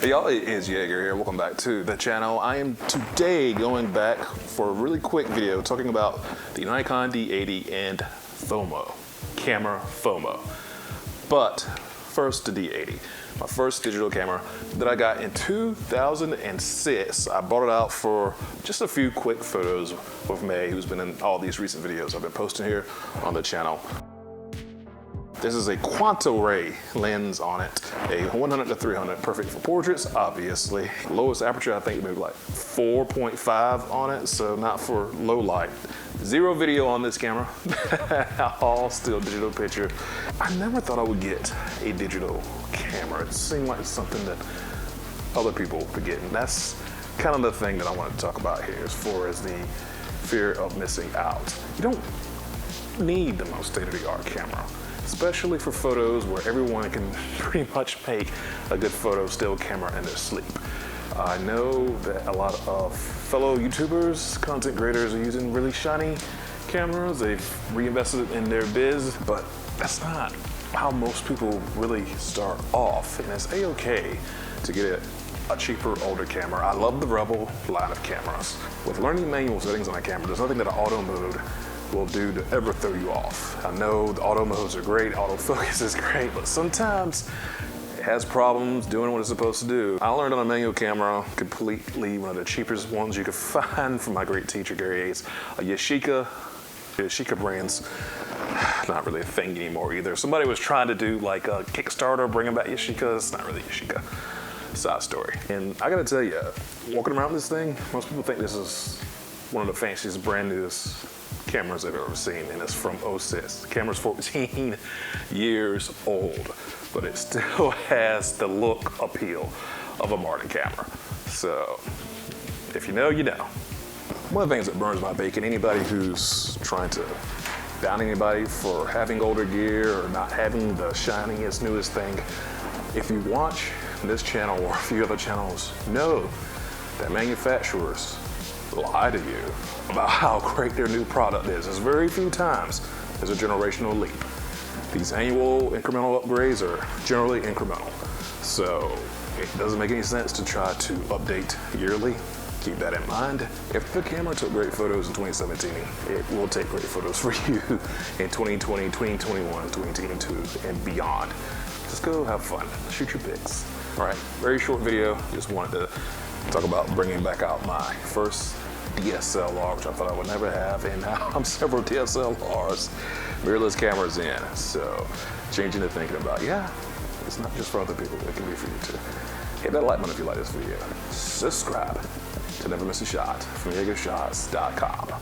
Hey y'all, it is Yeager here. Welcome back to the channel. I am today going back for a really quick video talking about the Nikon D80 and F.O.M.O, Camera F.O.M.O. But first, the D80, my first digital camera that I got in 2006. I brought it out for just a few quick photos with May, who's been in all these recent videos I've been posting here on the channel. This is a quanta ray lens on it, a 100 to 300, perfect for portraits, obviously. Lowest aperture, I think maybe like 4.5 on it, so not for low light. Zero video on this camera, all still digital picture. I never thought I would get a digital camera. It seemed like something that other people would get, and that's kind of the thing that I want to talk about here as far as the fear of missing out. You don't need the most state-of-the-art camera, especially for photos where everyone can pretty much make a good photo still camera in their sleep. I know that a lot of fellow YouTubers, content creators are using really shiny cameras. They've reinvested in their biz, but that's not how most people really start off. And it's a-okay to get a cheaper, older camera. I love the Rebel line of cameras. With learning manual settings on a camera, there's nothing that an auto mode will do to ever throw you off. I know the auto modes are great, autofocus is great, but sometimes it has problems doing what it's supposed to do. I learned on a manual camera completely, one of the cheapest ones you could find from my great teacher, Gary Hayes, a Yashica brand's not really a thing anymore either. Somebody was trying to do like a Kickstarter, bringing back Yashica. It's not really Yashica. Side story. And I gotta tell you, walking around with this thing, most people think this is one of the fanciest, brand newest cameras I've ever seen, and it's from 06. The camera's 14 years old, but it still has the look appeal of a modern camera. So, if you know, you know. One of the things that burns my bacon, anybody who's trying to down anybody for having older gear or not having the shiniest, newest thing, if you watch this channel or a few other channels, know that manufacturers lie to you about how great their new product is. There's very few times there's a generational leap. These annual incremental upgrades are generally incremental. So it doesn't make any sense to try to update yearly. Keep that in mind. If the camera took great photos in 2017, it will take great photos for you in 2020, 2021, 2022, and beyond. Just go have fun, shoot your pics. All right, very short video. Just wanted to talk about bringing back out my first DSLR, which I thought I would never have, and now I'm several DSLRs, mirrorless cameras in. So changing the thinking about, yeah, it's not just for other people, it can be for you too. Hit that like button if you like this video. Subscribe to never miss a shot from YeagerShots.com.